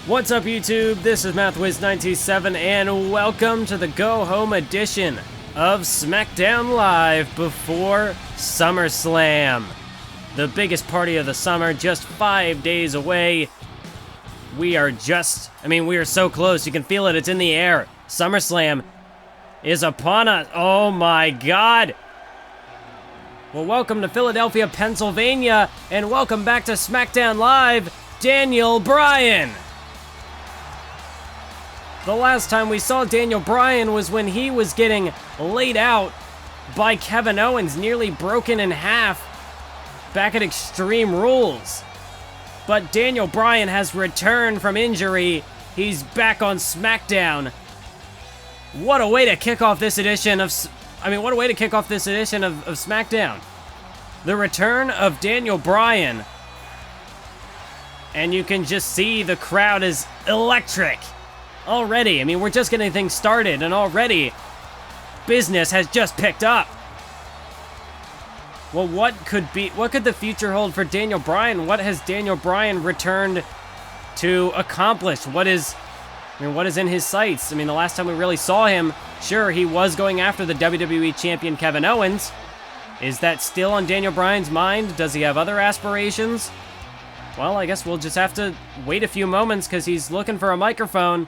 What's up, YouTube? This is MathWiz97, and welcome to the go-home edition of SmackDown Live before SummerSlam. The biggest party of the summer, just 5 days away. We are so close. You can feel it. It's in the air. SummerSlam is upon us. Oh my God. Well, welcome to Philadelphia, Pennsylvania, and welcome back to SmackDown Live, Daniel Bryan. The last time we saw Daniel Bryan was when he was getting laid out by Kevin Owens, nearly broken in half back at Extreme Rules. But Daniel Bryan has returned from injury. He's back on SmackDown. What a way to kick off this edition of SmackDown. The return of Daniel Bryan. And you can just see the crowd is electric. Already, we're just getting things started, and already, business has just picked up. Well, what could the future hold for Daniel Bryan? What has Daniel Bryan returned to accomplish? What is in his sights? The last time we really saw him, sure, he was going after the WWE Champion Kevin Owens. Is that still on Daniel Bryan's mind? Does he have other aspirations? Well, I guess we'll just have to wait a few moments because he's looking for a microphone.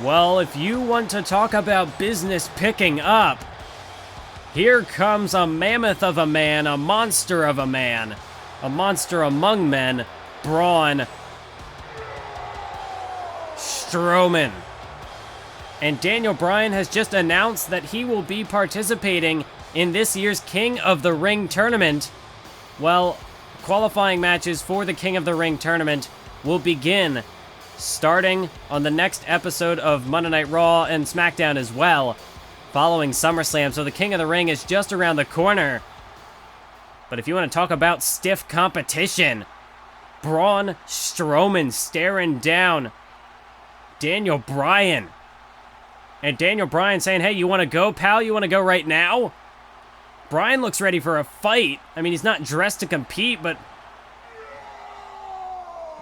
Well, if you want to talk about business picking up, here comes a mammoth of a man, a monster of a man, a monster among men, Braun Strowman. And Daniel Bryan has just announced that he will be participating in this year's King of the Ring tournament. Well, qualifying matches for the King of the Ring tournament will begin starting on the next episode of Monday Night Raw and SmackDown as well, following SummerSlam. So the King of the Ring is just around the corner. But if you want to talk about stiff competition, Braun Strowman staring down Daniel Bryan. And Daniel Bryan saying, hey, you want to go, pal? You want to go right now? Bryan looks ready for a fight. He's not dressed to compete, but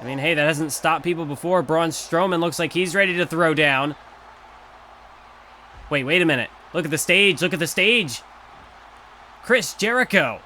hey, that hasn't stopped people before. Braun Strowman looks like he's ready to throw down. Wait a minute. Look at the stage. Look at the stage. Chris Jericho.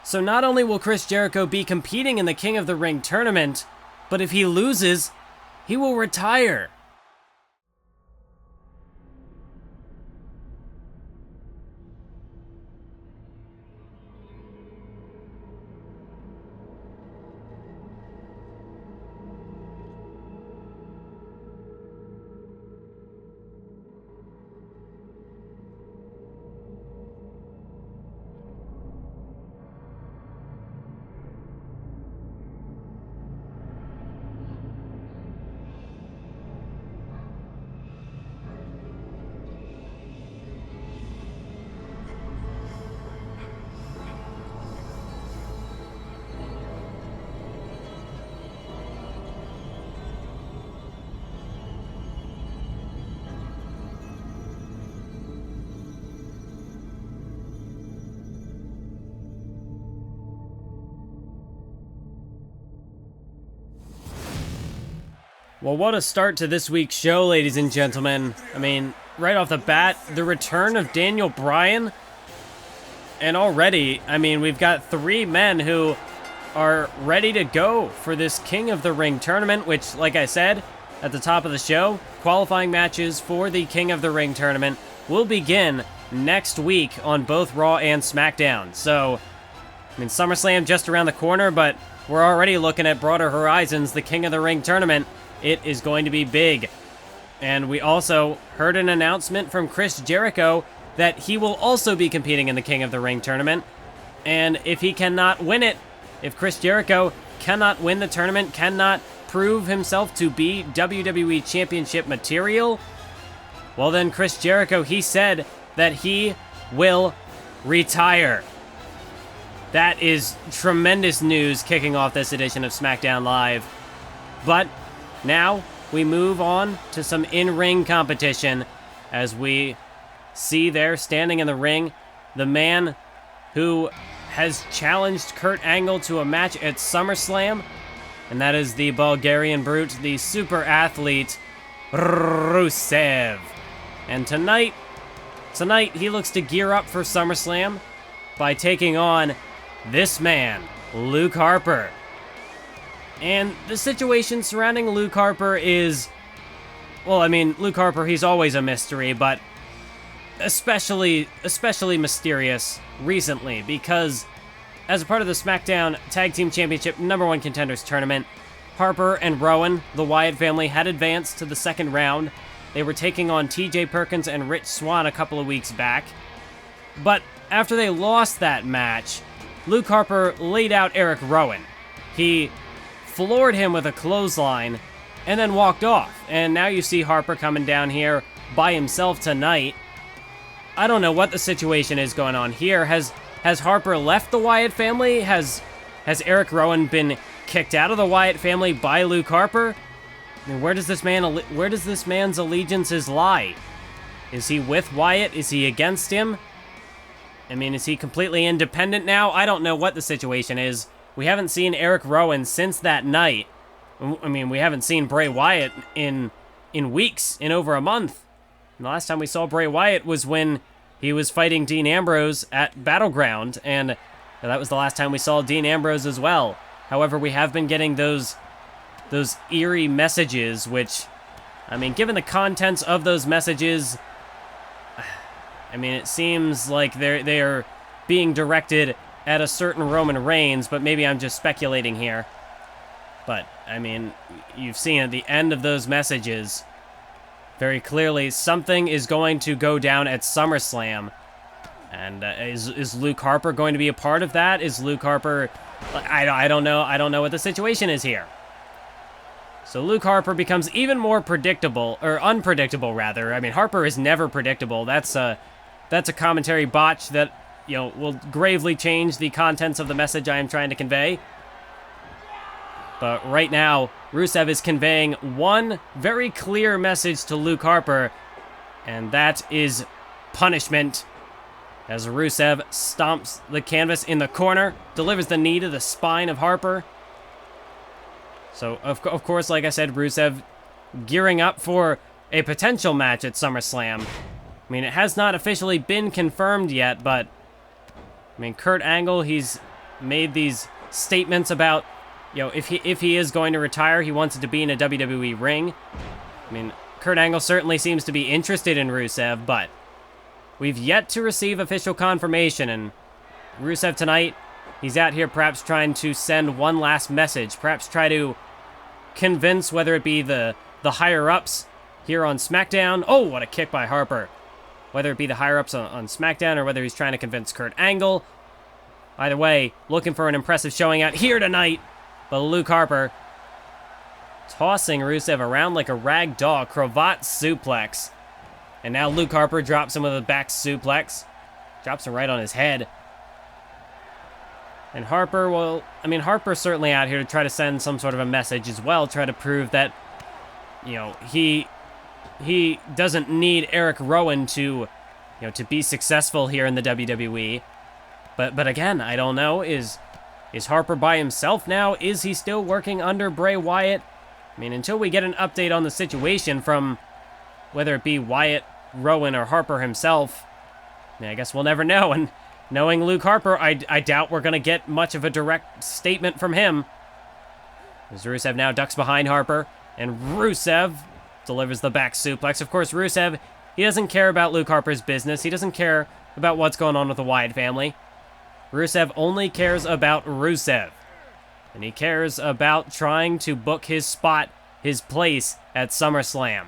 So not only will Chris Jericho be competing in the King of the Ring tournament, but if he loses, he will retire. Well, what a start to this week's show, ladies and gentlemen. Right off the bat, the return of Daniel Bryan. And already, we've got three men who are ready to go for this King of the Ring tournament, which, like I said at the top of the show, qualifying matches for the King of the Ring tournament will begin next week on both Raw and SmackDown. So, I mean, SummerSlam just around the corner, but we're already looking at broader horizons. The King of the Ring tournament, it is going to be big. And we also heard an announcement from Chris Jericho that he will also be competing in the King of the Ring tournament. And if he cannot win it, if Chris Jericho cannot win the tournament, cannot prove himself to be WWE Championship material, well then Chris Jericho, he said that he will retire. That is tremendous news kicking off this edition of SmackDown Live. But now we move on to some in-ring competition as we see there standing in the ring the man who has challenged Kurt Angle to a match at SummerSlam, and that is the Bulgarian Brute, the super athlete, Rusev. And tonight he looks to gear up for SummerSlam by taking on this man, Luke Harper. And the situation surrounding Luke Harper is, well, I mean, Luke Harper, he's always a mystery, but especially mysterious recently, because as a part of the SmackDown Tag Team Championship #1 Contenders Tournament, Harper and Rowan, the Wyatt family, had advanced to the second round. They were taking on TJ Perkins and Rich Swann a couple of weeks back. But after they lost that match, Luke Harper laid out Eric Rowan. He floored him with a clothesline and then walked off. And now you see Harper coming down here by himself tonight. I don't know what the situation is going on here. Has Harper left the Wyatt family? Has Eric Rowan been kicked out of the Wyatt family by Luke Harper? I mean, where does this man's allegiances lie? Is he with Wyatt? Is he against him? I mean, is he completely independent now? I don't know what the situation is. We haven't seen Eric Rowan since that night. I mean, we haven't seen Bray Wyatt in weeks, in over a month. And the last time we saw Bray Wyatt was when he was fighting Dean Ambrose at Battleground, and that was the last time we saw Dean Ambrose as well. However, we have been getting those eerie messages, which, I mean, given the contents of those messages, I mean, it seems like they are being directed at a certain Roman Reigns, but maybe I'm just speculating here. But, I mean, you've seen at the end of those messages, very clearly, something is going to go down at SummerSlam. And is Luke Harper going to be a part of that? Is Luke Harper... I don't know. I don't know what the situation is here. So Luke Harper becomes even more predictable, or unpredictable, rather. I mean, Harper is never predictable. That's a commentary botch that, you know, will gravely change the contents of the message I am trying to convey. But right now, Rusev is conveying one very clear message to Luke Harper, and that is punishment. As Rusev stomps the canvas in the corner, delivers the knee to the spine of Harper. So, of course, like I said, Rusev gearing up for a potential match at SummerSlam. I mean, it has not officially been confirmed yet, but, I mean, Kurt Angle, he's made these statements about, you know, if he is going to retire, he wants it to be in a WWE ring. I mean, Kurt Angle certainly seems to be interested in Rusev, but we've yet to receive official confirmation, and Rusev tonight, he's out here perhaps trying to send one last message, perhaps try to convince whether it be the higher-ups here on SmackDown. Oh, what a kick by Harper. Whether it be the higher-ups on SmackDown or whether he's trying to convince Kurt Angle. Either way, looking for an impressive showing out here tonight. But Luke Harper tossing Rusev around like a rag doll, cravat suplex. And now Luke Harper drops him with a back suplex. Drops him right on his head. And Harper, well, I mean, Harper's certainly out here to try to send some sort of a message as well, try to prove that, you know, he doesn't need Eric Rowan to, you know, to be successful here in the WWE. But again, I don't know, is Harper by himself now? Is he still working under Bray Wyatt? I mean, until we get an update on the situation from whether it be Wyatt, Rowan, or Harper himself, I mean, I guess we'll never know. And knowing Luke Harper, I doubt we're going to get much of a direct statement from him. As Rusev now ducks behind Harper, and Rusev delivers the back suplex. Of course, Rusev, he doesn't care about Luke Harper's business. He doesn't care about what's going on with the Wyatt family. Rusev only cares about Rusev. And he cares about trying to book his spot, his place at SummerSlam.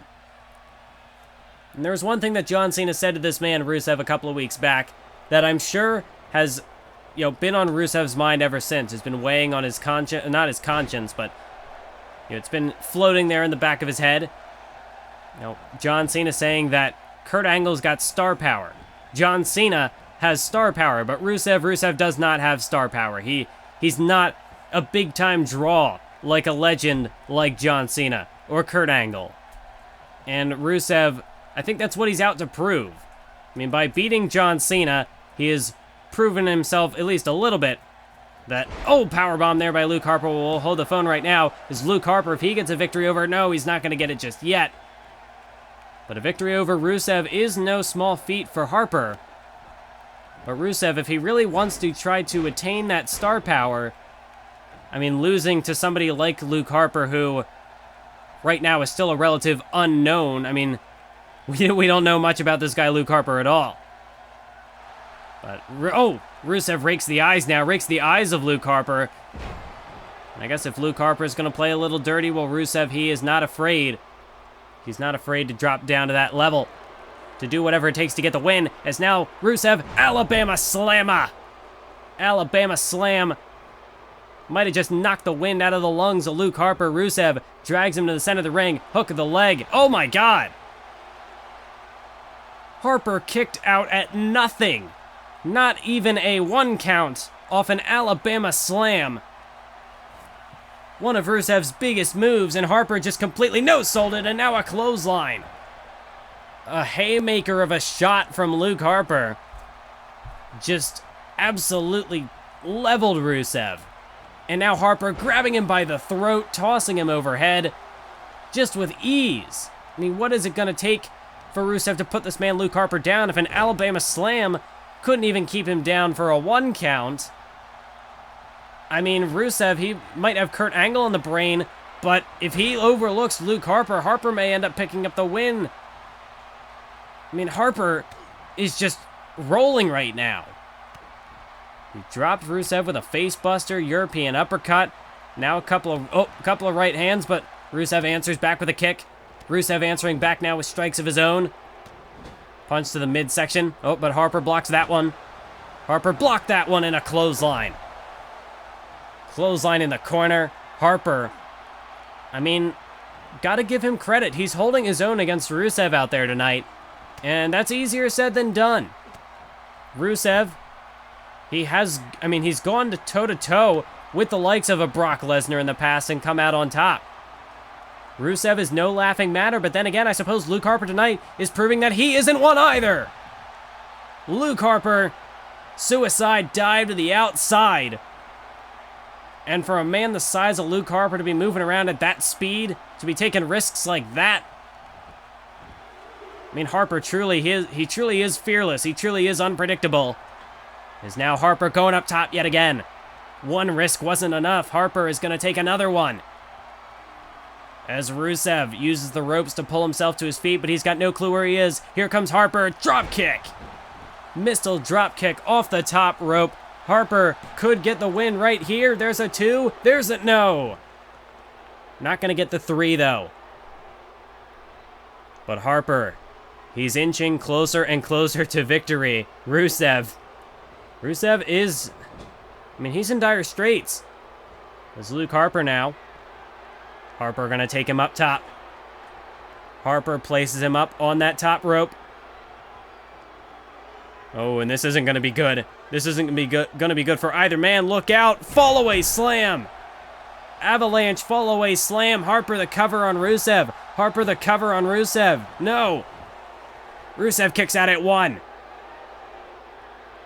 And there was one thing that John Cena said to this man, Rusev, a couple of weeks back, that I'm sure has, been on Rusev's mind ever since. It's been weighing on his conscience, not his conscience, but, it's been floating there in the back of his head. John Cena saying that Kurt Angle's got star power. John Cena has star power, but Rusev does not have star power. He's not a big-time draw like a legend like John Cena or Kurt Angle. And Rusev, I think that's what he's out to prove. I mean, by beating John Cena, he has proven himself at least a little bit that, powerbomb there by Luke Harper. We'll hold the phone right now. Is Luke Harper, if he gets a victory over, no, he's not going to get it just yet. But a victory over Rusev is no small feat for Harper. But Rusev, if he really wants to try to attain that star power, I mean, losing to somebody like Luke Harper, who right now is still a relative unknown. I mean, we don't know much about this guy Luke Harper at all. But, Rusev rakes the eyes of Luke Harper. And I guess if Luke Harper is going to play a little dirty, well, Rusev, he is not afraid. He's not afraid to drop down to that level, to do whatever it takes to get the win, as now Rusev, Alabama Slammer. Alabama Slam. Might have just knocked the wind out of the lungs of Luke Harper. Rusev drags him to the center of the ring, hook of the leg. Oh my God. Harper kicked out at nothing. Not even a 1 count off an Alabama Slam. One of Rusev's biggest moves, and Harper just completely no-sold it, and now a clothesline. A haymaker of a shot from Luke Harper. Just absolutely leveled Rusev. And now Harper grabbing him by the throat, tossing him overhead, just with ease. I mean, what is it going to take for Rusev to put this man Luke Harper down if an Alabama Slam couldn't even keep him down for a 1 count? I mean, Rusev, he might have Kurt Angle in the brain, but if he overlooks Luke Harper, Harper may end up picking up the win. I mean, Harper is just rolling right now. He dropped Rusev with a facebuster, European uppercut. Now a couple of right hands, but Rusev answers back with a kick. Rusev answering back now with strikes of his own. Punch to the midsection. But Harper blocks that one. Harper blocked that one in a clothesline. Clothesline in the corner. Harper, I mean, gotta give him credit. He's holding his own against Rusev out there tonight. And that's easier said than done. Rusev, he's gone toe-to-toe with the likes of a Brock Lesnar in the past and come out on top. Rusev is no laughing matter, but then again, I suppose Luke Harper tonight is proving that he isn't one either. Luke Harper, suicide dive to the outside. And for a man the size of Luke Harper to be moving around at that speed, to be taking risks like that, I mean, Harper he truly is fearless. He truly is unpredictable. Is now Harper going up top yet again. One risk wasn't enough. Harper is going to take another one. As Rusev uses the ropes to pull himself to his feet, but he's got no clue where he is. Here comes Harper. Drop kick. Missile drop kick off the top rope. Harper could get the win right here. There's a 2. There's a no. Not going to get the 3, though. But Harper, he's inching closer and closer to victory. Rusev is, he's in dire straits. There's Luke Harper now. Harper going to take him up top. Harper places him up on that top rope. And this isn't going to be good. This isn't going to be good for either man. Look out. Fall away slam. Avalanche fall away slam. Harper the cover on Rusev. Harper the cover on Rusev. No. Rusev kicks out at 1.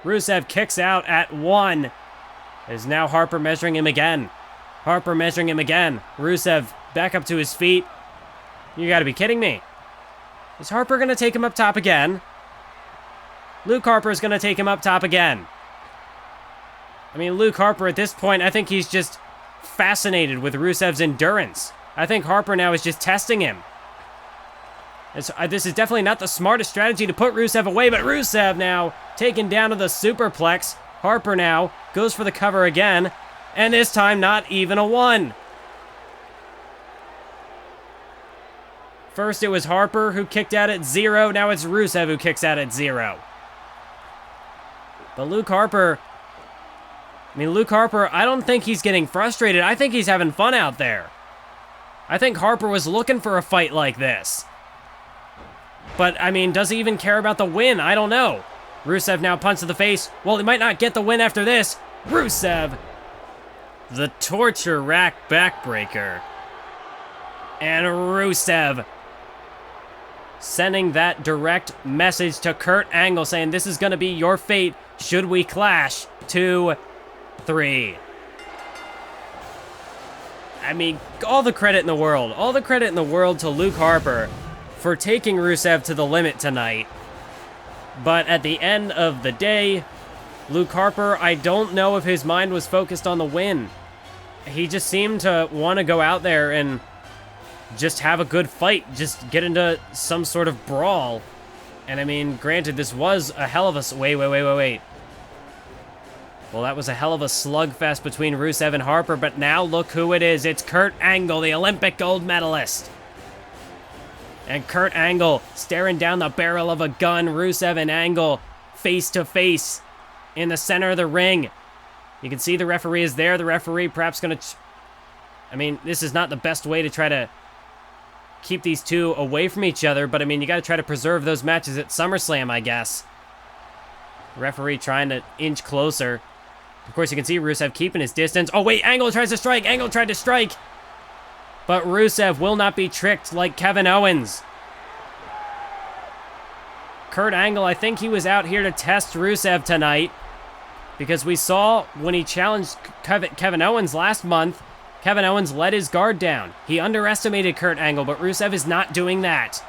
Rusev kicks out at 1. Is now Harper measuring him again. Harper measuring him again. Rusev back up to his feet. You gotta be kidding me. Is Harper gonna take him up top again? Luke Harper is gonna take him up top again. Luke Harper at this point, I think he's just fascinated with Rusev's endurance. I think Harper now is just testing him. This is definitely not the smartest strategy to put Rusev away, but Rusev now taken down to the superplex. Harper now goes for the cover again, and this time not even a 1. First it was Harper who kicked out at 0, now it's Rusev who kicks out at 0. But Luke Harper, I don't think he's getting frustrated. I think he's having fun out there. I think Harper was looking for a fight like this. But, I mean, does he even care about the win? I don't know. Rusev now punch to the face. Well, he might not get the win after this. Rusev, the torture rack backbreaker. And Rusev sending that direct message to Kurt Angle saying, this is going to be your fate should we clash. 2, 3. I mean, all the credit in the world. All the credit in the world to Luke Harper for taking Rusev to the limit tonight. But at the end of the day, Luke Harper, I don't know if his mind was focused on the win. He just seemed to want to go out there and just have a good fight, just get into some sort of brawl. And I mean, granted, this was a hell of a... Wait. Well, that was a hell of a slugfest between Rusev and Harper, but now look who it is. It's Kurt Angle, the Olympic gold medalist. And Kurt Angle staring down the barrel of a gun. Rusev and Angle face to face in the center of the ring. You can see the referee is there. The referee perhaps going to... I mean, this is not the best way to try to keep these two away from each other, but I mean, you got to try to preserve those matches at SummerSlam, I guess. Referee trying to inch closer. Of course, you can see Rusev keeping his distance. Oh, wait, Angle tries to strike. Angle tried to strike. But Rusev will not be tricked like Kevin Owens. Kurt Angle, I think he was out here to test Rusev tonight. Because we saw when he challenged Kevin Owens last month, Kevin Owens let his guard down. He underestimated Kurt Angle, but Rusev is not doing that.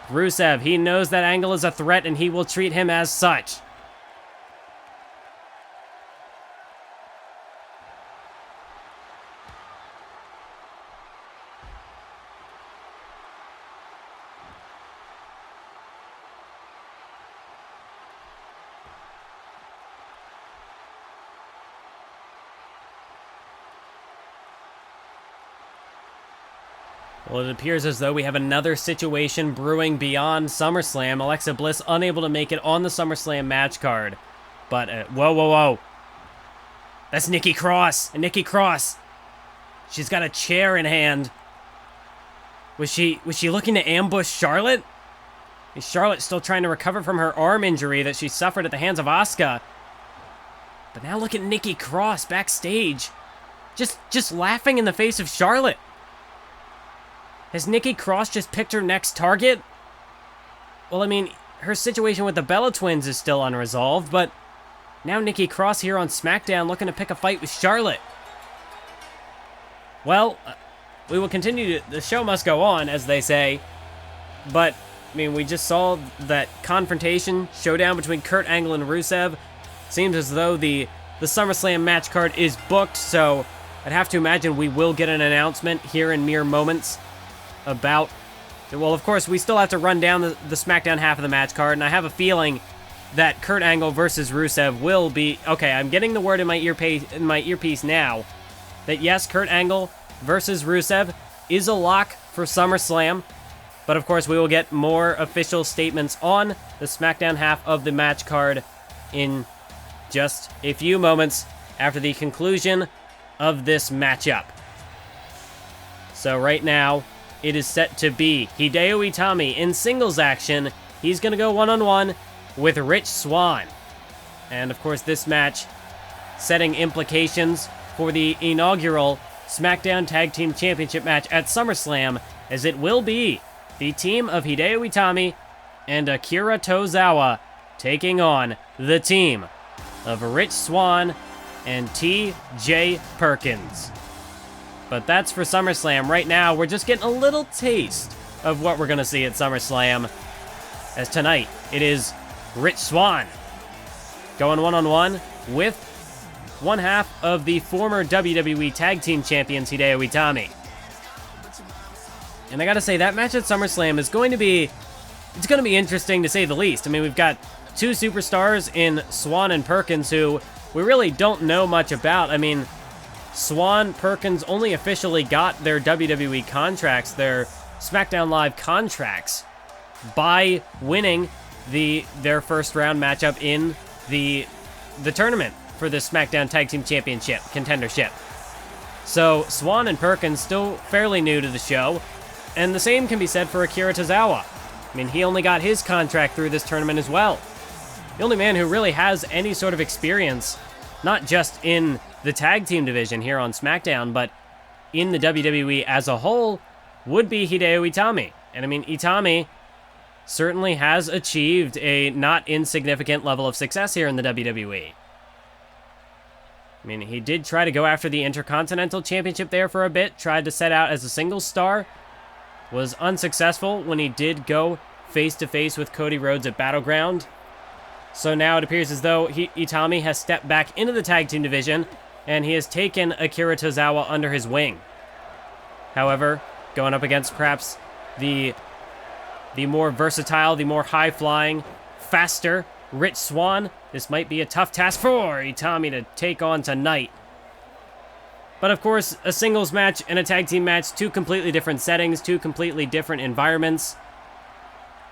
Rusev, he knows that Angle is a threat and he will treat him as such. Well, it appears as though we have another situation brewing beyond SummerSlam. Alexa Bliss unable to make it on the SummerSlam match card. But, whoa. That's Nikki Cross. And Nikki Cross, she's got a chair in hand. Was she looking to ambush Charlotte? Is Charlotte still trying to recover from her arm injury that she suffered at the hands of Asuka? But now look at Nikki Cross backstage. Just laughing in the face of Charlotte. Has Nikki Cross just picked her next target? Well, I mean, her situation with the Bella Twins is still unresolved, but now Nikki Cross here on SmackDown looking to pick a fight with Charlotte. Well, we will continue the show must go on, as they say. But, I mean, we just saw that confrontation, showdown between Kurt Angle and Rusev. Seems as though the SummerSlam match card is booked, so I'd have to imagine we will get an announcement here in mere moments about... Well, of course, we still have to run down the SmackDown half of the match card, and I have a feeling that Kurt Angle versus Rusev will be... Okay, I'm getting the word in my earpiece now that yes, Kurt Angle versus Rusev is a lock for SummerSlam, but of course we will get more official statements on the SmackDown half of the match card in just a few moments after the conclusion of this matchup. So right now, it is set to be Hideo Itami in singles action. He's going to go one-on-one with Rich Swann. And of course, this match setting implications for the inaugural SmackDown Tag Team Championship match at SummerSlam, as it will be the team of Hideo Itami and Akira Tozawa taking on the team of Rich Swann and T.J. Perkins. But that's for SummerSlam. Right now, we're just getting a little taste of what we're going to see at SummerSlam. As tonight, it is Rich Swann going one-on-one with one half of the former WWE Tag Team Champions, Hideo Itami. And I gotta say, that match at SummerSlam is going to be... It's going to be interesting, to say the least. I mean, we've got two superstars in Swann and Perkins, who we really don't know much about. I mean, Swann, Perkins only officially got their WWE contracts, their SmackDown Live contracts, by winning their first round matchup in the tournament for the SmackDown Tag Team Championship contendership. So Swann and Perkins still fairly new to the show, and the same can be said for Akira Tozawa. I mean, he only got his contract through this tournament as well. The only man who really has any sort of experience, not just in the tag team division here on SmackDown, but in the WWE as a whole, would be Hideo Itami. And I mean, Itami certainly has achieved a not insignificant level of success here in the WWE. I mean, he did try to go after the Intercontinental Championship there for a bit, tried to set out as a singles star, was unsuccessful when he did go face-to-face with Cody Rhodes at Battleground. So now it appears as though Itami has stepped back into the tag team division, and he has taken Akira Tozawa under his wing. However, going up against perhaps the more versatile, the more high-flying, faster Rich Swann, this might be a tough task for Itami to take on tonight. But of course, a singles match and a tag team match, two completely different settings, two completely different environments.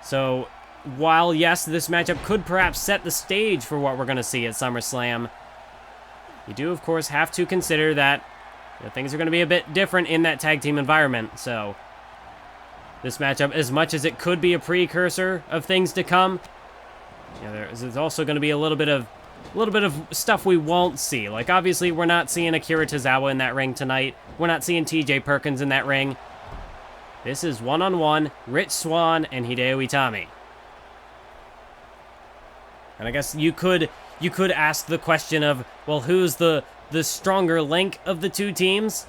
So, while yes, this matchup could perhaps set the stage for what we're going to see at SummerSlam, you do, of course, have to consider that things are going to be a bit different in that tag team environment. So, this matchup, as much as it could be a precursor of things to come, there's also going to be a little bit of stuff we won't see. Like, obviously, we're not seeing Akira Tozawa in that ring tonight. We're not seeing TJ Perkins in that ring. This is one-on-one, Rich Swann and Hideo Itami. And I guess you could ask the question of, well, who's the stronger link of the two teams?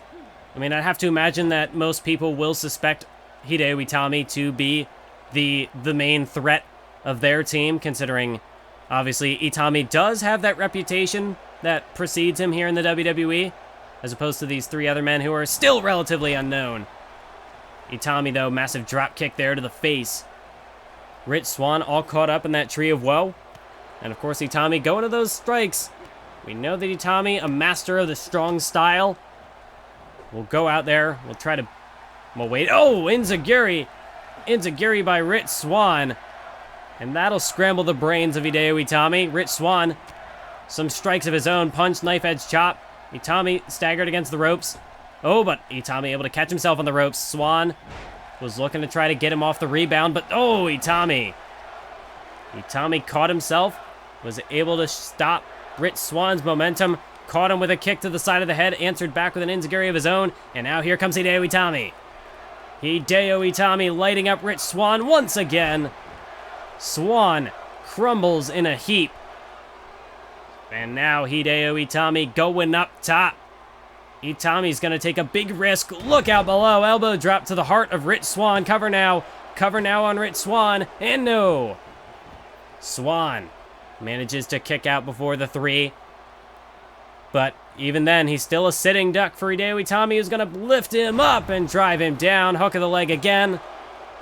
I mean, I'd have to imagine that most people will suspect Hideo Itami to be the main threat of their team, considering obviously Itami does have that reputation that precedes him here in the WWE, as opposed to these three other men who are still relatively unknown. Itami, though, massive drop kick there to the face. Rich Swann all caught up in that tree of woe. And of course, Itami going to those strikes. We know that Itami, a master of the strong style, will go out there. We'll try to... Well, wait. Oh, Enziguri. Enziguri by Rich Swann. And that'll scramble the brains of Hideo Itami. Rich Swann, some strikes of his own. Punch, knife edge, chop. Itami staggered against the ropes. Oh, but Itami able to catch himself on the ropes. Swann was looking to try to get him off the rebound, but oh, Itami. Itami caught himself, was able to stop Rich Swann's momentum, caught him with a kick to the side of the head, answered back with an enziguri of his own, and now here comes Hideo Itami. Hideo Itami lighting up Rich Swann once again. Swann crumbles in a heap. And now Hideo Itami going up top. Itami's going to take a big risk. Look out below. Elbow drop to the heart of Rich Swann. Cover now. Cover now on Rich Swann. And no. Swann manages to kick out before the three. But even then, he's still a sitting duck for Hideo Itami, who's going to lift him up and drive him down. Hook of the leg again.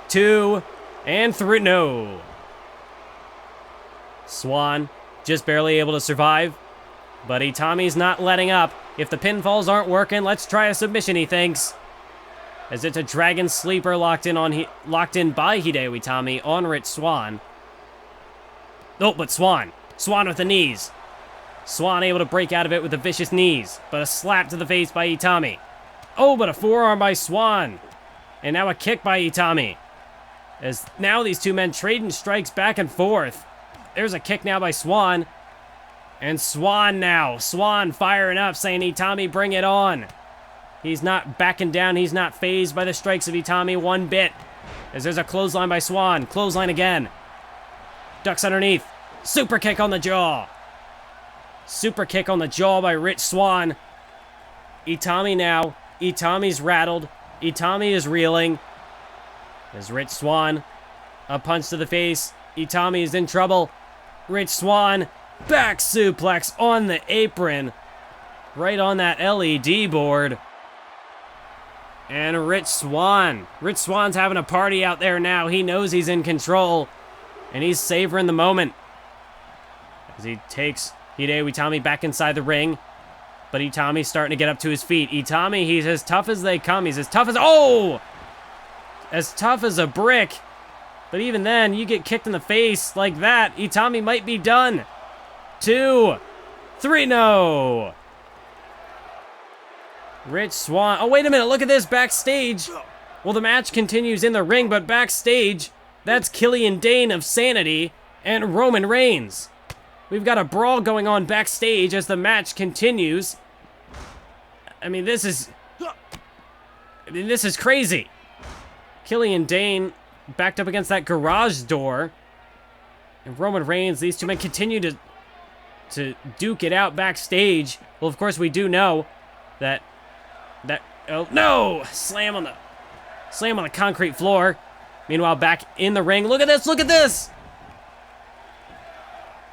2 and 3. No. Swann just barely able to survive. But Itami's not letting up. If the pinfalls aren't working, let's try a submission, he thinks. As it's a dragon sleeper locked in by Hideo Itami on Rich Swann. Oh, but Swann with the knees. Swann able to break out of it with the vicious knees, but a slap to the face by Itami. Oh, but a forearm by Swann. And now a kick by Itami. As now these two men trading strikes back and forth. There's a kick now by Swann. And Swann now. Swann firing up, saying, Itami, bring it on. He's not backing down. He's not fazed by the strikes of Itami one bit. As there's a clothesline by Swann. Clothesline again. Ducks underneath. Super kick on the jaw. Super kick on the jaw by Rich Swann. Itami now. Itami's rattled. Itami is reeling. As Rich Swann. A punch to the face. Itami is in trouble. Rich Swann. Back suplex on the apron. Right on that LED board. And Rich Swann. Rich Swann's having a party out there now. He knows he's in control. And he's savoring the moment. as he takes Hideo Itami back inside the ring. But Itami's starting to get up to his feet. Itami, he's as tough as they come. He's as tough as... Oh! As tough as a brick. But even then, you get kicked in the face like that, Itami might be done. 2, 3, no! Rich Swann. Oh, wait a minute, look at this backstage. Well, the match continues in the ring, but backstage, that's Killian Dane of Sanity and Roman Reigns. We've got a brawl going on backstage as the match continues. I mean, this is crazy. Killian Dane backed up against that garage door. And Roman Reigns, these two men continue to duke it out backstage. Well, of course, we do know that oh no! Slam on the concrete floor. Meanwhile, back in the ring, look at this, look at this!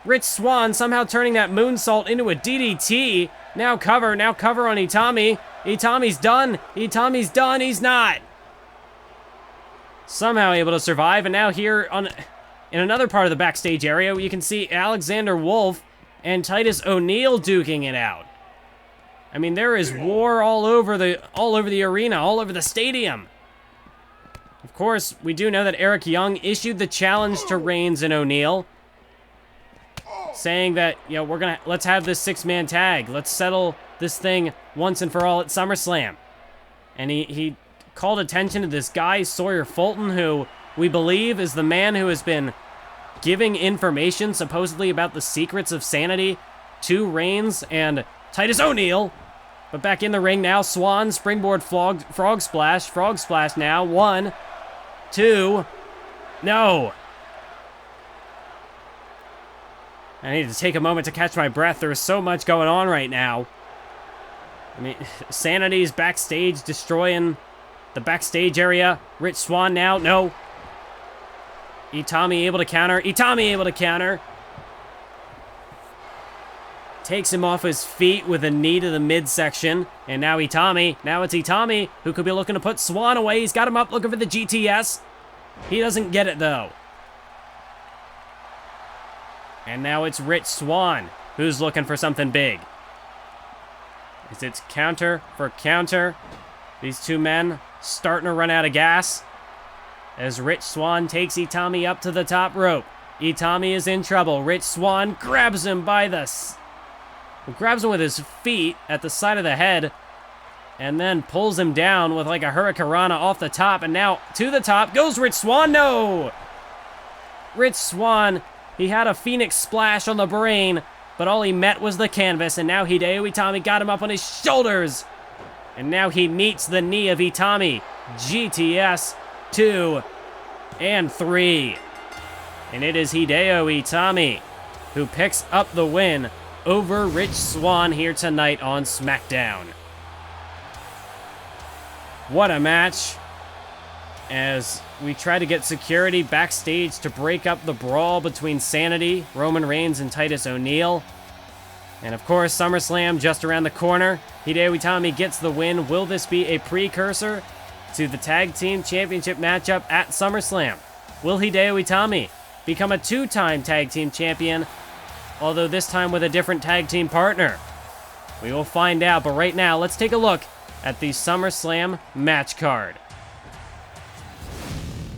Rich Swann somehow turning that moonsault into a DDT. Now cover on Itami. Itami's done, he's not. Somehow able to survive, and now here in another part of the backstage area, you can see Alexander Wolf and Titus O'Neil duking it out. I mean, there is war all over the arena, all over the stadium. Of course, we do know that Eric Young issued the challenge to Reigns and O'Neil, saying that, you know, let's have this 6-man tag. Let's settle this thing once and for all at SummerSlam. And he called attention to this guy, Sawyer Fulton, who we believe is the man who has been giving information supposedly about the secrets of sanity to Reigns and Titus O'Neil. But back in the ring now, Swann, springboard frog splash now. 1, 2, no. I need to take a moment to catch my breath. There is so much going on right now. I mean, Sanity's backstage destroying the backstage area. Rich Swann now, no. Itami able to counter. Takes him off his feet with a knee to the midsection. And now it's Itami who could be looking to put Swann away. He's got him up looking for the GTS. He doesn't get it though. And now it's Rich Swann who's looking for something big. Is it counter for counter? These two men starting to run out of gas as Rich Swann takes Itami up to the top rope. Itami is in trouble. Rich Swann grabs him with his feet at the side of the head and then pulls him down with like a hurricanrana off the top, and now to the top goes Rich Swann. No! Rich Swann, he had a Phoenix splash on the brain, but all he met was the canvas, and now Hideo Itami got him up on his shoulders. And now he meets the knee of Itami. GTS 2 and 3. And it is Hideo Itami who picks up the win over Rich Swann here tonight on SmackDown. What a match. As we try to get security backstage to break up the brawl between Sanity, Roman Reigns, and Titus O'Neil. And of course, SummerSlam just around the corner. Hideo Itami gets the win. Will this be a precursor to the Tag Team Championship matchup at SummerSlam? Will Hideo Itami become a 2-time Tag Team Champion, although this time with a different Tag Team partner? We will find out, but right now, let's take a look at the SummerSlam match card.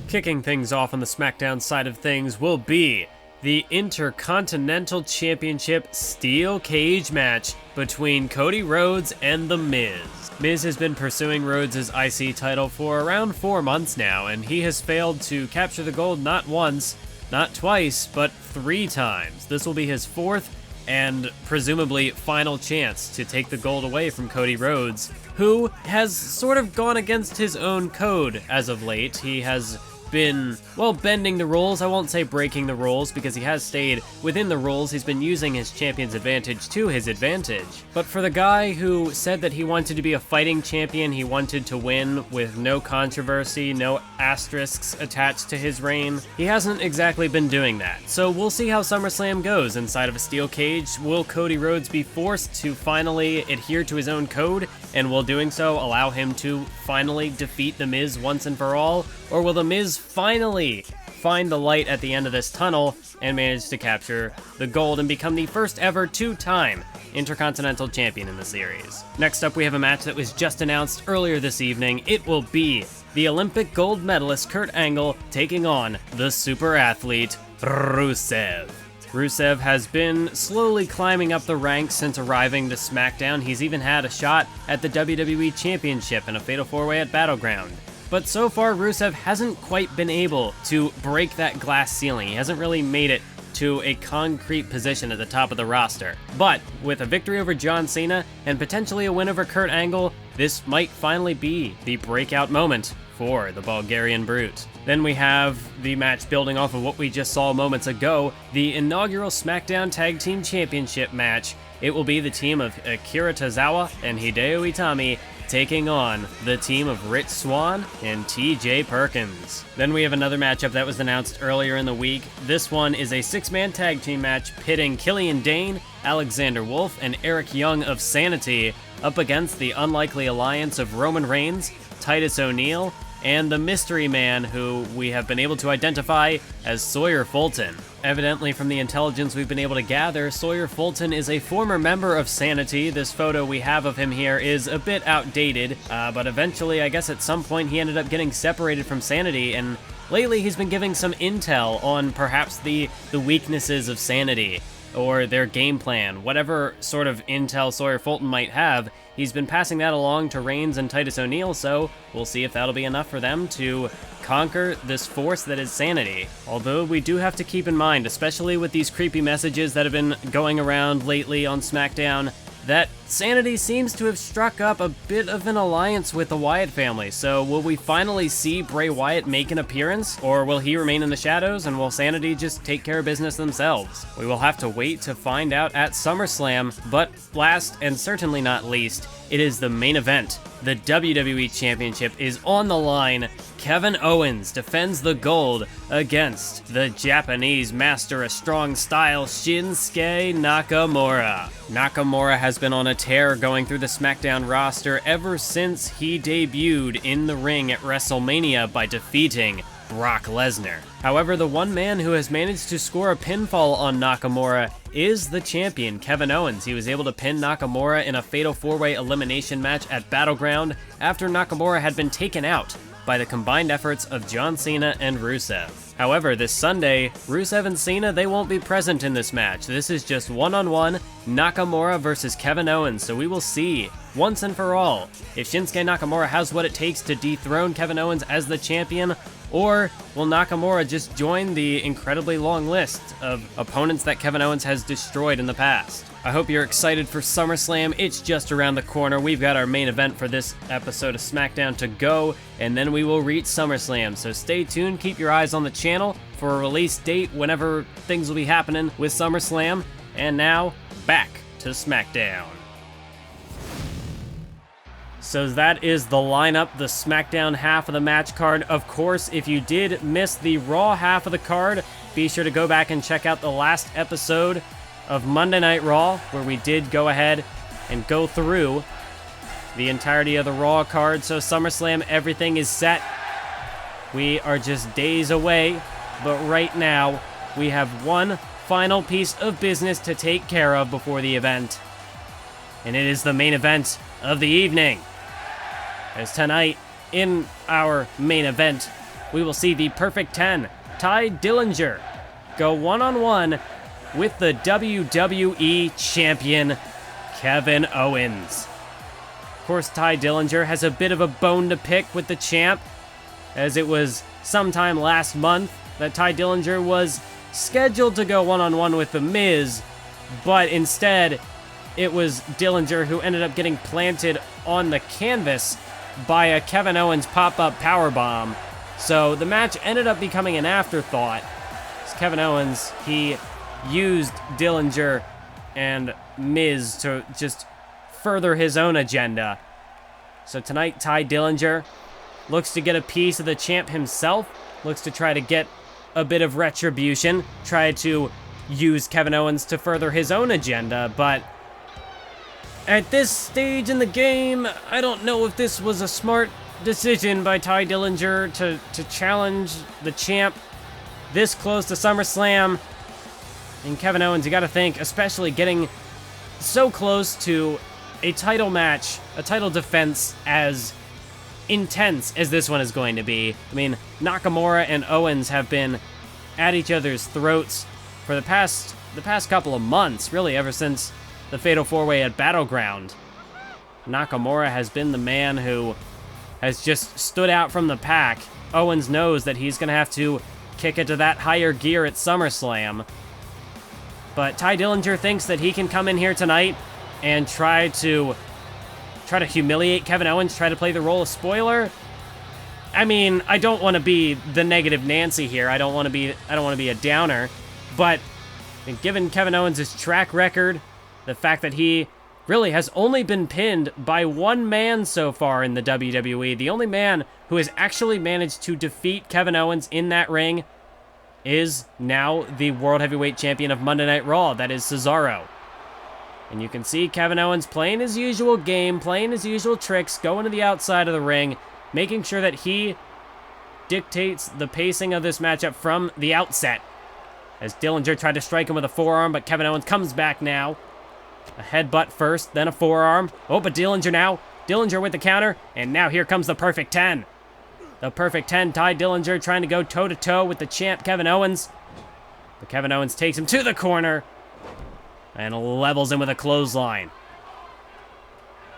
Kicking things off on the SmackDown side of things will be the Intercontinental Championship Steel Cage match between Cody Rhodes and The Miz. Miz has been pursuing Rhodes' IC title for around 4 months now, and he has failed to capture the gold not once, not twice, but 3 times. This will be his 4th and presumably final chance to take the gold away from Cody Rhodes, who has sort of gone against his own code as of late. He has been, well, bending the rules. I won't say breaking the rules, because he has stayed within the rules. He's been using his champion's advantage to his advantage. But for the guy who said that he wanted to be a fighting champion, he wanted to win with no controversy, no asterisks attached to his reign, he hasn't exactly been doing that. So we'll see how SummerSlam goes inside of a steel cage. Will Cody Rhodes be forced to finally adhere to his own code, and will doing so allow him to finally defeat The Miz once and for all? Or will The Miz finally find the light at the end of this tunnel and manage to capture the gold and become the first ever two-time Intercontinental Champion in the series. Next up, we have a match that was just announced earlier this evening. It will be the Olympic gold medalist Kurt Angle taking on the super athlete Rusev. Rusev has been slowly climbing up the ranks since arriving to SmackDown. He's even had a shot at the WWE Championship in a Fatal 4-Way at Battleground. But so far, Rusev hasn't quite been able to break that glass ceiling. He hasn't really made it to a concrete position at the top of the roster. But with a victory over John Cena and potentially a win over Kurt Angle, this might finally be the breakout moment for the Bulgarian Brute. Then we have the match building off of what we just saw moments ago, the inaugural SmackDown Tag Team Championship match. It will be the team of Akira Tozawa and Hideo Itami taking on the team of Rich Swann and TJ Perkins. Then we have another matchup that was announced earlier in the week. This one is a 6-man tag team match pitting Killian Dane, Alexander Wolf, and Eric Young of Sanity up against the unlikely alliance of Roman Reigns, Titus O'Neil, and the mystery man who we have been able to identify as Sawyer Fulton. Evidently, from the intelligence we've been able to gather, Sawyer Fulton is a former member of Sanity. This photo we have of him here is a bit outdated, but eventually, I guess at some point, he ended up getting separated from Sanity, and lately he's been giving some intel on perhaps the weaknesses of Sanity, or their game plan. Whatever sort of intel Sawyer Fulton might have, he's been passing that along to Reigns and Titus O'Neil, so we'll see if that'll be enough for them to conquer this force that is Sanity. Although we do have to keep in mind, especially with these creepy messages that have been going around lately on SmackDown, that Sanity seems to have struck up a bit of an alliance with the Wyatt family. So will we finally see Bray Wyatt make an appearance, or will he remain in the shadows and will Sanity just take care of business themselves? We will have to wait to find out at SummerSlam, but last and certainly not least, it is the main event. The WWE Championship is on the line. Kevin Owens defends the gold against the Japanese master of strong style, Shinsuke Nakamura. Nakamura has been on a tear going through the SmackDown roster ever since he debuted in the ring at WrestleMania by defeating Brock Lesnar. However, the one man who has managed to score a pinfall on Nakamura is the champion, Kevin Owens. He was able to pin Nakamura in a Fatal 4-Way elimination match at Battleground after Nakamura had been taken out by the combined efforts of John Cena and Rusev. However, this Sunday, Rusev and Cena, they won't be present in this match. This is just one-on-one Nakamura versus Kevin Owens, so we will see, once and for all, if Shinsuke Nakamura has what it takes to dethrone Kevin Owens as the champion, or will Nakamura just join the incredibly long list of opponents that Kevin Owens has destroyed in the past? I hope you're excited for SummerSlam. It's just around the corner. We've got our main event for this episode of SmackDown to go, and then we will reach SummerSlam. So stay tuned, keep your eyes on the channel for a release date whenever things will be happening with SummerSlam. And now, back to SmackDown. So that is the lineup, the SmackDown half of the match card. Of course, if you did miss the Raw half of the card, be sure to go back and check out the last episode of Monday Night Raw, where we did go ahead and go through the entirety of the Raw card. So SummerSlam, everything is set. We are just days away, but right now we have one final piece of business to take care of before the event, and it is the main event of the evening. As tonight, in our main event, we will see the Perfect 10, Tye Dillinger, go one-on-one with the WWE Champion, Kevin Owens. Of course, Tye Dillinger has a bit of a bone to pick with the champ, as it was sometime last month that Tye Dillinger was scheduled to go one-on-one with The Miz, but instead, it was Dillinger who ended up getting planted on the canvas by a Kevin Owens pop-up powerbomb. So the match ended up becoming an afterthought. As Kevin Owens, he used Dillinger and Miz to just further his own agenda. So tonight, Tye Dillinger looks to get a piece of the champ himself, looks to try to get a bit of retribution, try to use Kevin Owens to further his own agenda, but at this stage in the game, I don't know if this was a smart decision by Tye Dillinger to challenge the champ this close to SummerSlam. And Kevin Owens, you got to think, especially getting so close to a title match, a title defense as intense as this one is going to be. I mean, Nakamura and Owens have been at each other's throats for the past couple of months, really ever since the Fatal 4-Way at Battleground. Nakamura has been the man who has just stood out from the pack. Owens knows that he's going to have to kick it to that higher gear at SummerSlam. But Tye Dillinger thinks that he can come in here tonight and try to humiliate Kevin Owens, try to play the role of spoiler. I mean, I don't want to be the negative Nancy here. I don't want to be a downer, but given Kevin Owens' track record, the fact that he really has only been pinned by one man so far in the WWE, the only man who has actually managed to defeat Kevin Owens in that ring is now the World Heavyweight Champion of Monday Night Raw, that is Cesaro. And you can see Kevin Owens playing his usual game, playing his usual tricks, going to the outside of the ring, making sure that he dictates the pacing of this matchup from the outset. As Dillinger tried to strike him with a forearm, but Kevin Owens comes back now. A headbutt first, then a forearm. Oh, but Dillinger now. Dillinger with the counter, and now here comes the perfect 10. The perfect 10, Tye Dillinger trying to go toe-to-toe with the champ Kevin Owens. But Kevin Owens takes him to the corner and levels him with a clothesline.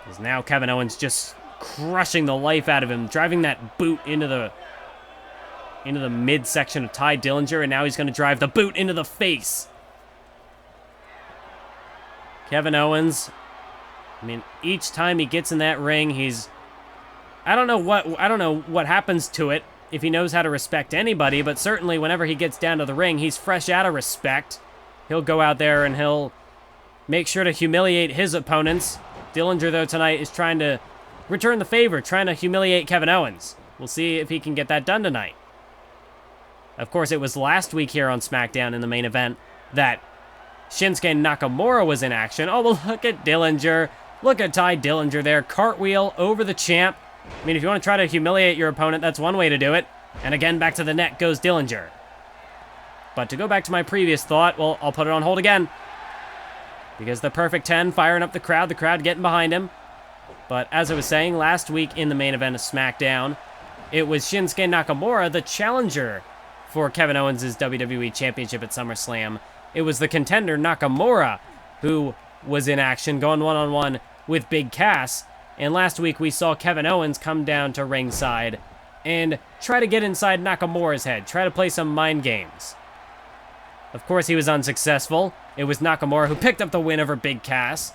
As now Kevin Owens just crushing the life out of him, driving that boot into the midsection of Tye Dillinger, and now he's going to drive the boot into the face. Kevin Owens, I mean, each time he gets in that ring, I don't know what happens to it, if he knows how to respect anybody, but certainly whenever he gets down to the ring, he's fresh out of respect. He'll go out there and he'll make sure to humiliate his opponents. Dillinger, though, tonight is trying to return the favor, trying to humiliate Kevin Owens. We'll see if he can get that done tonight. Of course, it was last week here on SmackDown in the main event that Shinsuke Nakamura was in action. Oh, well, look at Dillinger. Look at Tye Dillinger there. Cartwheel over the champ. I mean, if you want to try to humiliate your opponent, that's one way to do it. And again, back to the net goes Dillinger. But to go back to my previous thought, well, I'll put it on hold again. Because the perfect 10 firing up the crowd getting behind him. But as I was saying, last week in the main event of SmackDown, it was Shinsuke Nakamura, the challenger for Kevin Owens' WWE Championship at SummerSlam. It was the contender, Nakamura, who was in action, going one-on-one with Big Cass. And last week we saw Kevin Owens come down to ringside and try to get inside Nakamura's head, try to play some mind games. Of course, he was unsuccessful. It was Nakamura who picked up the win over Big Cass.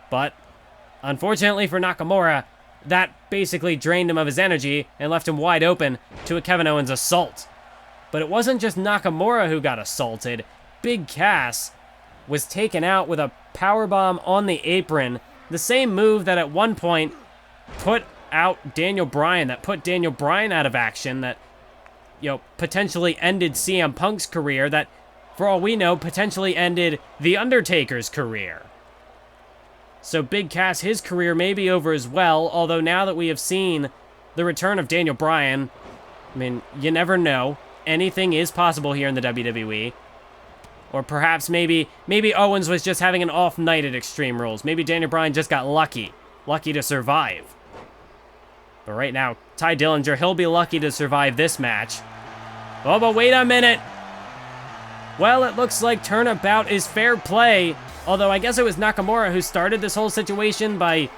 But, unfortunately for Nakamura, that basically drained him of his energy and left him wide open to a Kevin Owens assault. But it wasn't just Nakamura who got assaulted. Big Cass was taken out with a powerbomb on the apron, the same move that at one point put out Daniel Bryan, that put Daniel Bryan out of action, that, potentially ended CM Punk's career, that, for all we know, potentially ended The Undertaker's career. So Big Cass, his career may be over as well, although now that we have seen the return of Daniel Bryan, I mean, you never know. Anything is possible here in the WWE. Or perhaps maybe Owens was just having an off night at Extreme Rules. Maybe Daniel Bryan just got lucky to survive. But right now, Tye Dillinger, he'll be lucky to survive this match. Oh, but wait a minute. Well, it looks like turnabout is fair play. Although I guess it was Nakamura who started this whole situation by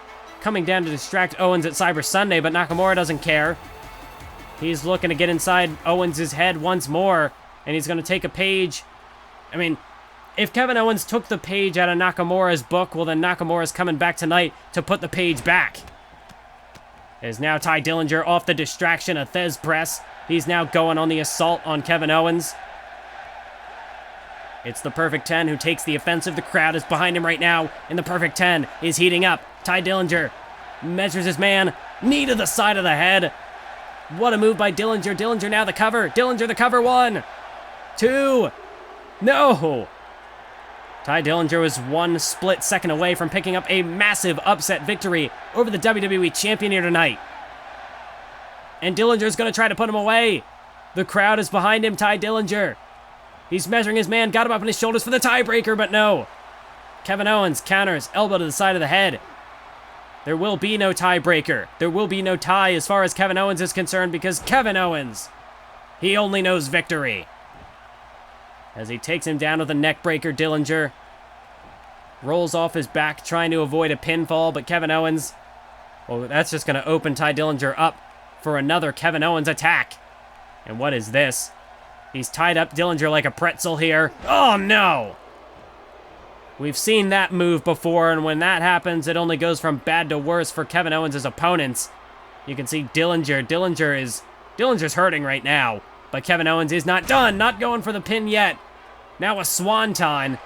coming down to distract Owens at Cyber Sunday, but Nakamura doesn't care. He's looking to get inside Owens' head once more, and he's going to take a page. I mean, if Kevin Owens took the page out of Nakamura's book, well, then Nakamura's coming back tonight to put the page back. As now Tye Dillinger off the distraction of Thez Press. He's now going on the assault on Kevin Owens. It's the Perfect 10 who takes the offensive. The crowd is behind him right now, and the Perfect 10 is heating up. Tye Dillinger measures his man. Knee to the side of the head. What a move by Dillinger. Dillinger now the cover. Dillinger the cover. 1, 2. No! Tye Dillinger was one split second away from picking up a massive upset victory over the WWE Champion here tonight. And Dillinger's going to try to put him away. The crowd is behind him, Tye Dillinger. He's measuring his man, got him up on his shoulders for the tiebreaker, but no. Kevin Owens counters, elbow to the side of the head. There will be no tiebreaker. There will be no tie as far as Kevin Owens is concerned because Kevin Owens, he only knows victory. As he takes him down with a neck breaker, Dillinger rolls off his back trying to avoid a pinfall, but Kevin Owens, well, that's just going to open Tye Dillinger up for another Kevin Owens attack. And what is this? He's tied up Dillinger like a pretzel here. Oh, no! We've seen that move before, and when that happens, it only goes from bad to worse for Kevin Owens' opponents. You can see Dillinger. Dillinger's hurting right now, but Kevin Owens is not done. Not going for the pin yet. Now a swanton.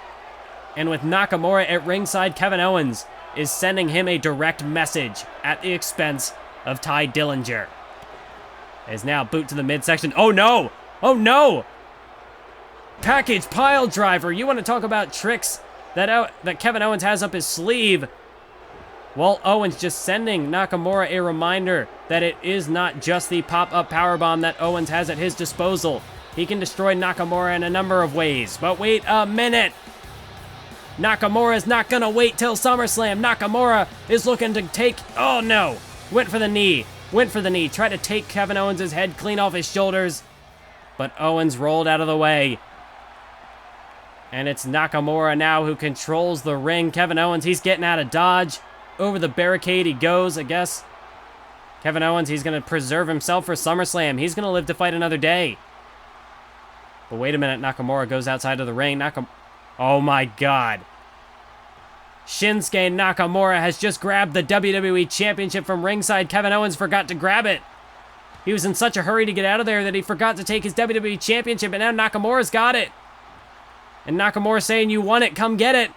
And with Nakamura at ringside, Kevin Owens is sending him a direct message at the expense of Tye Dillinger. Is now boot to the midsection. Oh, no! Oh, no! Package pile driver. You want to talk about tricks that Kevin Owens has up his sleeve? Well, Owens just sending Nakamura a reminder that it is not just the pop-up powerbomb that Owens has at his disposal. He can destroy Nakamura in a number of ways. But wait a minute! Nakamura's not gonna wait till SummerSlam. Nakamura is looking to take... Oh, no! Went for the knee. Went for the knee. Tried to take Kevin Owens' head clean off his shoulders. But Owens rolled out of the way. And it's Nakamura now who controls the ring. Kevin Owens, he's getting out of dodge. Over the barricade he goes, I guess. Kevin Owens, he's going to preserve himself for SummerSlam. He's going to live to fight another day. But wait a minute, Nakamura goes outside of the ring. Oh my God. Shinsuke Nakamura has just grabbed the WWE Championship from ringside. Kevin Owens forgot to grab it. He was in such a hurry to get out of there that he forgot to take his WWE Championship, and now Nakamura's got it. And Nakamura saying, you want it, come get it.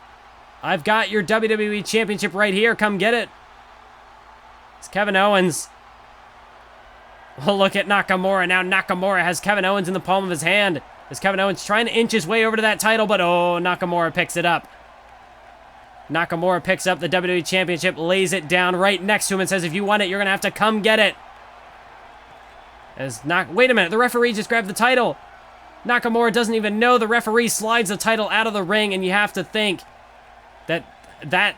I've got your WWE Championship right here, come get it. It's Kevin Owens. Well, look at Nakamura. Now Nakamura has Kevin Owens in the palm of his hand. Is Kevin Owens trying to inch his way over to that title, but oh, Nakamura picks it up. Nakamura picks up the WWE Championship, lays it down right next to him and says, if you want it, you're going to have to come get it. Wait a minute, the referee just grabbed the title. Nakamura doesn't even know the referee slides the title out of the ring, and you have to think that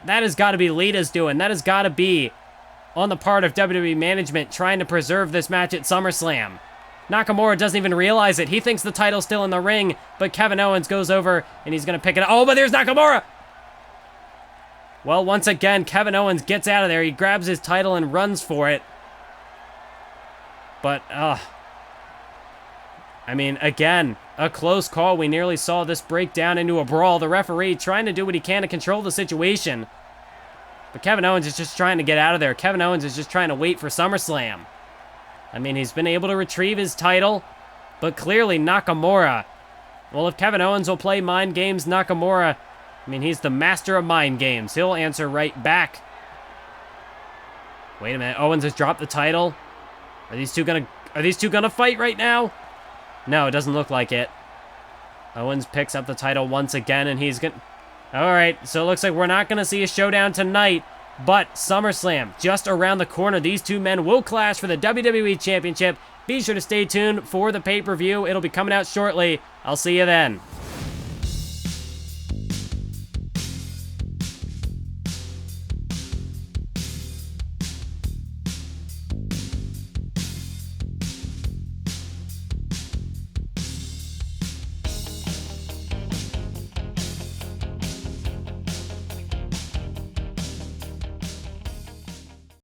has got to be Lita's doing. That has got to be on the part of WWE management trying to preserve this match at SummerSlam. Nakamura doesn't even realize it. He thinks the title's still in the ring, but Kevin Owens goes over, and he's going to pick it up. Oh, but there's Nakamura! Well, once again, Kevin Owens gets out of there. He grabs his title and runs for it. But, I mean, again, a close call. We nearly saw this break down into a brawl. The referee trying to do what he can to control the situation. But Kevin Owens is just trying to get out of there. Kevin Owens is just trying to wait for SummerSlam. I mean, he's been able to retrieve his title, but clearly Nakamura. Well, if Kevin Owens will play mind games, Nakamura, I mean, he's the master of mind games. He'll answer right back. Wait a minute. Owens has dropped the title. Are these two gonna fight right now? No, it doesn't look like it. Owens picks up the title once again, and he's gonna... Alright, so it looks like we're not gonna see a showdown tonight, but SummerSlam, just around the corner. These two men will clash for the WWE Championship. Be sure to stay tuned for the pay-per-view. It'll be coming out shortly. I'll see you then.